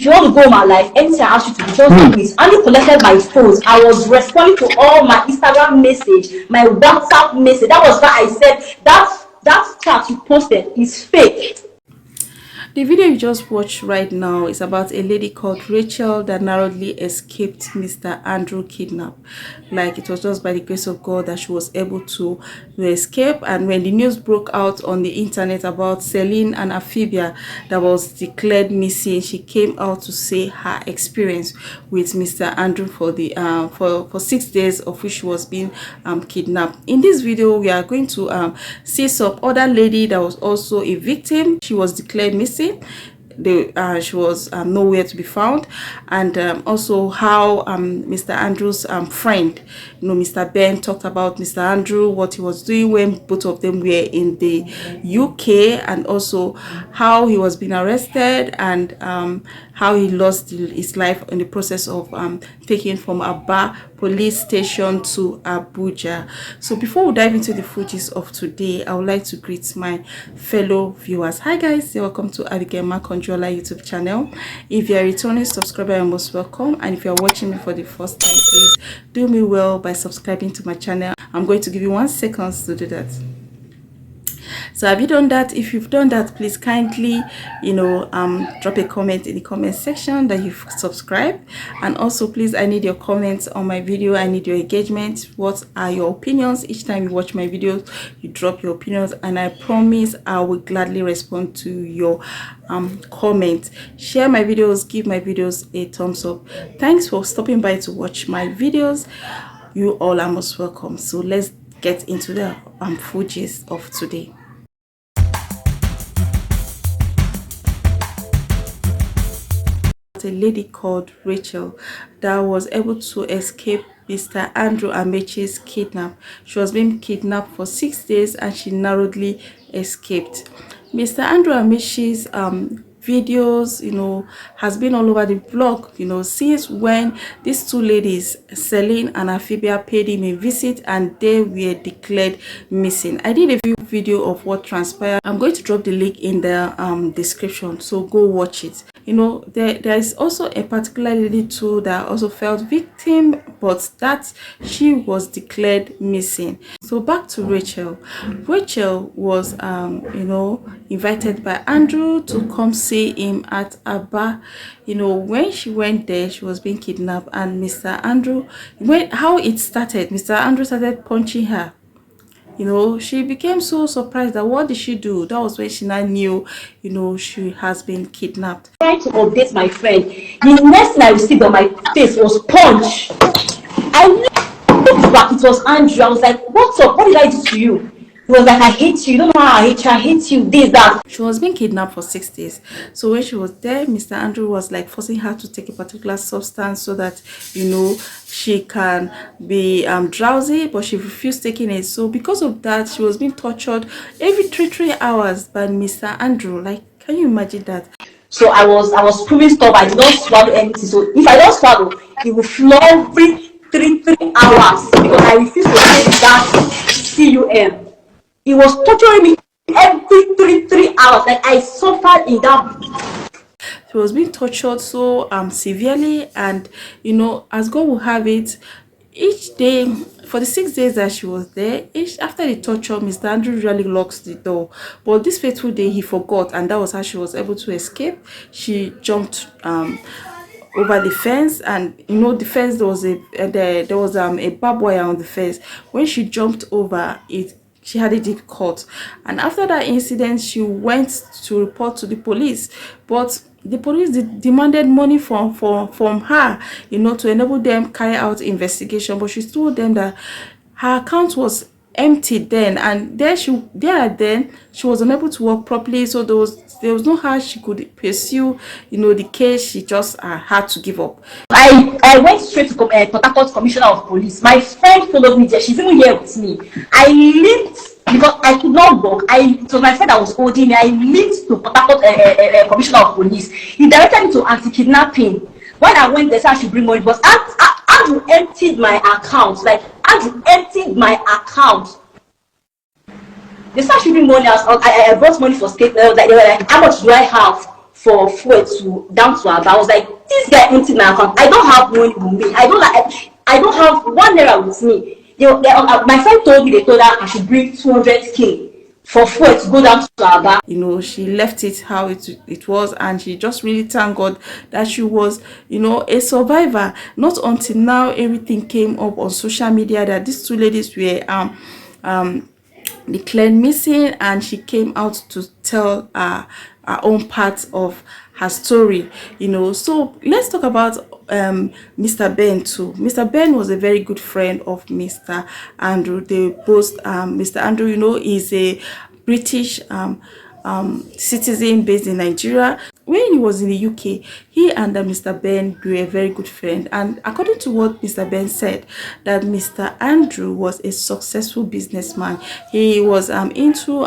if you want to go my life, anything I ask you to do, just do it. And you collected my phones. I was responding to all my Instagram message, my WhatsApp message. That was why I said that chat you posted is fake. The video you just watched right now is about a lady called Rachel that narrowly escaped Mr. Andrew kidnap. Like, it was just by the grace of God that she was able to escape. And when the news broke out on the internet about Celine and Amphibia that was declared missing, she came out to say her experience with Mr. Andrew for the for 6 days of which she was being kidnapped. In this video, we are going to see some other lady that was also a victim. She was declared missing. She was nowhere to be found, and also how Mr. Andrew's friend, Mr. Ben, talked about Mr. Andrew, what he was doing when both of them were in the UK, and also how he was being arrested, and how he lost his life in the process of taking from Aba police station to Abuja. So before we dive into the footage of today, I would like to greet my fellow viewers. Hi guys, welcome to Abigail Makonjola YouTube channel. If you're a returning subscriber, you're most welcome, and if you're watching me for the first time, please do me well by subscribing to my channel. I'm going to give you 1 second to do that. So have you done that? If you've done that, please kindly drop a comment in the comment section that you've subscribed. And also, please, I need your comments on my video. I need your engagement. What are your opinions? Each time you watch my videos, you drop your opinions, and I promise I will gladly respond to your comment. Share my videos, give my videos a thumbs up. Thanks for stopping by to watch my videos. You all are most welcome. So let's get into the footage of today. A lady called Rachel that was able to escape Mr. Andrew AmeChi's kidnap. She was being kidnapped for 6 days and she narrowly escaped. Mr. Andrew AmeChi's videos has been all over the blog since when these two ladies, Celine and Amphibia, paid him a visit and they were declared missing. I did a video of what transpired. I'm going to drop the link in the description, so go watch it. There is also a particular lady too that also felt victim, but that she was declared missing. So back to Rachel. Rachel was invited by Andrew to come see him at Aba. When she went there, she was being kidnapped, and Mr. Andrew, how it started, Mr. Andrew started punching her. She became so surprised that what did she do? That was when she now knew, she has been kidnapped. Trying to update my friend. The next thing I received on my face was punch. I looked back, it was Andrew. I was like, what's up? What did I do to you? He was like, I hate you. You don't know how I hate you, this, that. She was being kidnapped for 6 days. So when she was there, Mr. Andrew was like forcing her to take a particular substance so that, she can be drowsy, but she refused taking it. So because of that, she was being tortured every 3 hours by Mr. Andrew. Like, can you imagine that? So I was proving stuff. I did not swallow anything. So if I don't swallow, it will flow every 3 hours because I refuse to take that cum. He was torturing me every 3 hours. Like, I suffered in that. She was being tortured so severely, and as God will have it, each day for the 6 days that she was there, after the torture, Mr. Andrew usually locks the door, but this fateful day he forgot, and that was how she was able to escape. She jumped over the fence, and the fence, there was a barbed wire on the fence. When she jumped over it, she had it deep cut, and after that incident she went to report to the police, but the police demanded money from her to enable them carry out investigation. But she told them that her account was empty then, and then she was unable to work properly, so there was no how she could pursue the case. She just had to give up. I went straight to Port Harcourt Commissioner of Police. My friend followed me there. She's even here with me. I limped because I could not walk. It was my friend that was holding me. I limped to Port Harcourt Commissioner of Police. He directed me to anti-kidnapping. When I went there, so I should bring money, but Andrew emptied my account. Like, Andrew emptied my account. They started shooting money. I brought money for state. They were like, how much do I have for fuel to down to Aba. I was like, this guy empty my account. I don't have money with me. I don't have 1 naira with me. My friend told me, they told her I should bring 200k for fuel to go down to Aba. You know, she left it how it was, and she just really thanked God that she was, you know, a survivor. Not until now everything came up on social media that these two ladies were declared missing, and she came out to tell her own part of her story, you know. So let's talk about Mr. Ben too. Mr. Ben was a very good friend of Mr. Andrew. They both Mr. Andrew, you know, is a British citizen based in Nigeria. When he was in the UK, he and Mr. Ben were a very good friend. And according to what Mr. Ben said, that Mr. Andrew was a successful businessman. He was into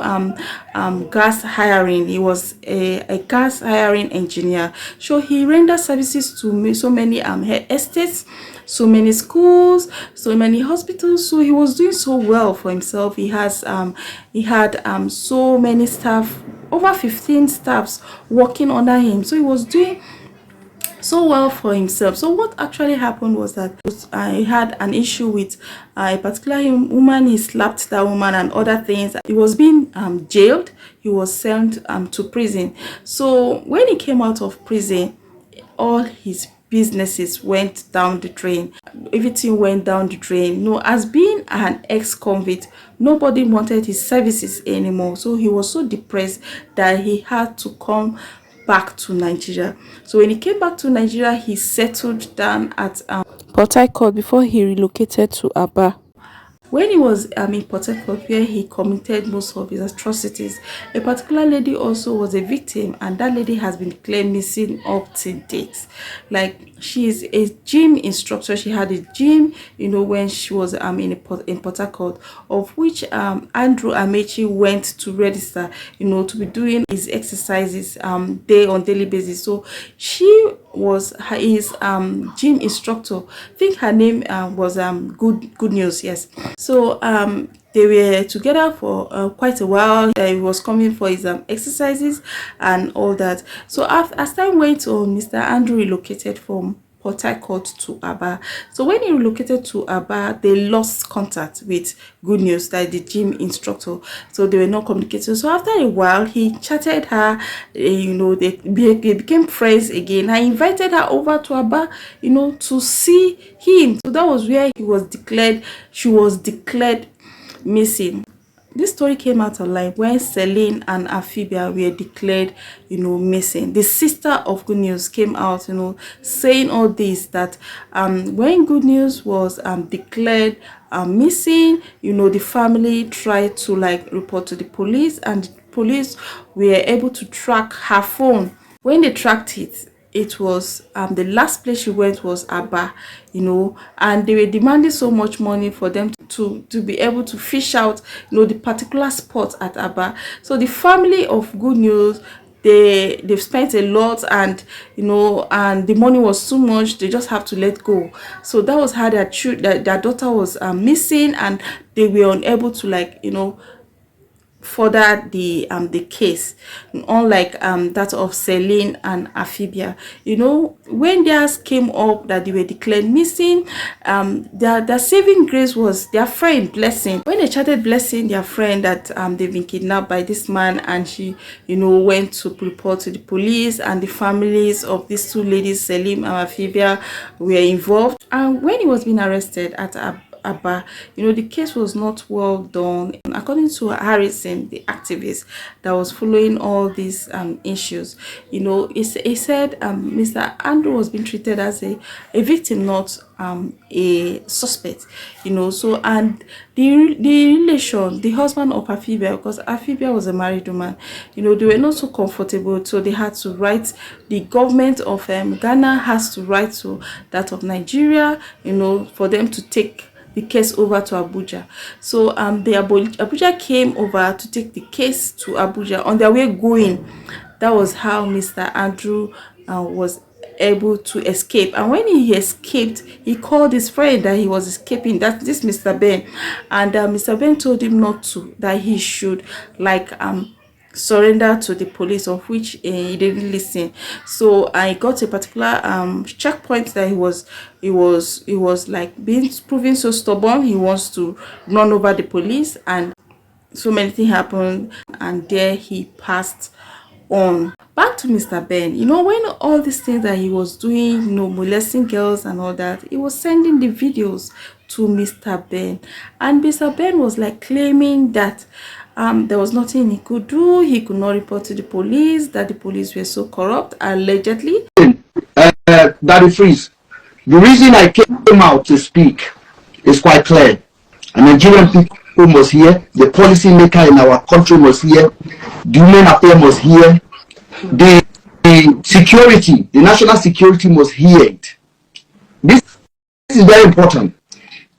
gas hiring. He was a gas hiring engineer. So he rendered services to so many estates, so many schools, so many hospitals. So he was doing so well for himself. He had so many staff, over 15 staffs working under him. So he was doing so well for himself. So what actually happened was that he had an issue with a particular woman. He slapped that woman and other things. He was being jailed. He was sent to prison. So when he came out of prison, all his businesses went down the drain. Everything went down the drain. No, as being an ex-convict, nobody wanted his services anymore. So he was so depressed that he had to come back to Nigeria. So when he came back to Nigeria, he settled down at Port Harcourt before he relocated to Aba. When he was in Port Harcourt, where he committed most of his atrocities, a particular lady also was a victim, and that lady has been declared missing up to date. Like, she is a gym instructor. She had a gym, you know, when she was in Port Harcourt, of which Andrew AmeChi went to register, you know, to be doing his exercises on daily basis. So she was his gym instructor. I think her name was Good News, yes. So they were together for quite a while. He was coming for his exercises and all that. So as time went on, Mr. Andrew relocated from Port Harcourt to Aba. So when he relocated to Aba, they lost contact with Good News, that the gym instructor. So they were not communicating. So after a while, he chatted her. You know, they became friends again. I invited her over to Aba, you know, to see him. So that was where she was declared missing. This story came out online when Celine and Afibia were declared, you know, missing. The sister of Good News came out, you know, saying all this, that when Good News was declared missing, you know, the family tried to like report to the police, and the police were able to track her phone. When they tracked it, it was the last place she went was Aba, you know, and they were demanding so much money for them to be able to fish out, you know, the particular spot at Aba. So the family of Good News, they've spent a lot, and you know, and the money was so much, they just have to let go. So that was how their daughter was missing, and they were unable to, like, you know, further the case, unlike that of Celine and Afibia. You know, when theirs came up that they were declared missing, their saving grace was their friend Blessing. When they started Blessing, their friend, that they've been kidnapped by this man, and she, you know, went to report to the police, and the families of these two ladies, Celine and Afibia, were involved. And when he was being arrested at Aba, you know, the case was not well done. According to Harrison, the activist that was following all these issues, you know, he said Mr. Andrew was being treated as a victim, not a suspect, you know. So, and the relation, the husband of Afibia, because Afibia was a married woman, you know, they were not so comfortable, so they had to write, the government of Ghana has to write to that of Nigeria, you know, for them to take the case over to Abuja. So Abuja came over to take the case to Abuja. On their way going, that was how Mr. Andrew was able to escape. And when he escaped, he called his friend that he was escaping, that this Mr. Ben, and Mr. Ben told him not to, that he should like surrender to the police, of which he didn't listen. So I got a particular checkpoint that he was like being proven so stubborn. He wants to run over the police, and so many things happened, and there he passed on. Back to Mr. Ben, when all these things that he was doing, molesting girls and all that, he was sending the videos to Mr. Ben, and Mr. Ben was like claiming that there was nothing he could do. He could not report to the police, that the police were so corrupt, allegedly. Daddy Freeze, the reason I came out to speak is quite clear. And Nigerian people must hear, the policy maker in our country must hear, the human affairs must hear, the security, the national security must hear it. This is very important.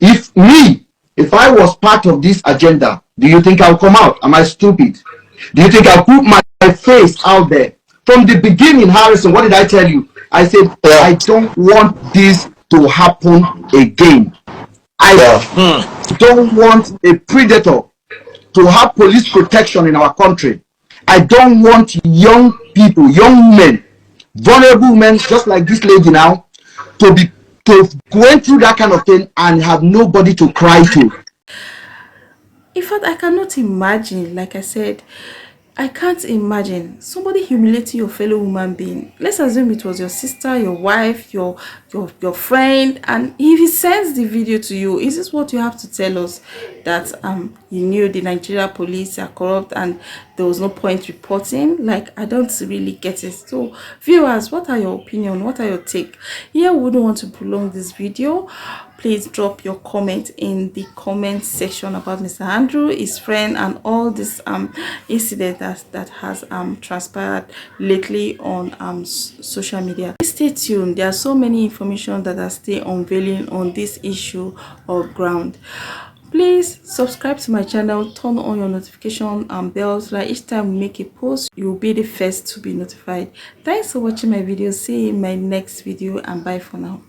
If I was part of this agenda, do you think I'll come out? Am I stupid? Do you think I'll put my face out there? From the beginning, Harrison, what did I tell you? I said, I don't want this to happen again. I don't want a predator to have police protection in our country. I don't want young people, young men, vulnerable men, just like this lady now, to going through that kind of thing and have nobody to cry to. In fact, I cannot imagine, like I said, I can't imagine somebody humiliating your fellow human being. Let's assume it was your sister, your wife, your friend, and if he sends the video to you, is this what you have to tell us? That you knew the Nigeria police are corrupt and there was no point reporting? Like, I don't really get it. So viewers, what are your opinion? What are your take? Here, we wouldn't want to prolong this video. Please drop your comment in the comment section about Mr. Andrew, his friend, and all this incident that has transpired lately on social media. Please stay tuned. There are so many information that are still unveiling on this issue or ground. Please subscribe to my channel, turn on your notification bell so that each time we make a post, you'll be the first to be notified. Thanks for watching my video. See you in my next video, and bye for now.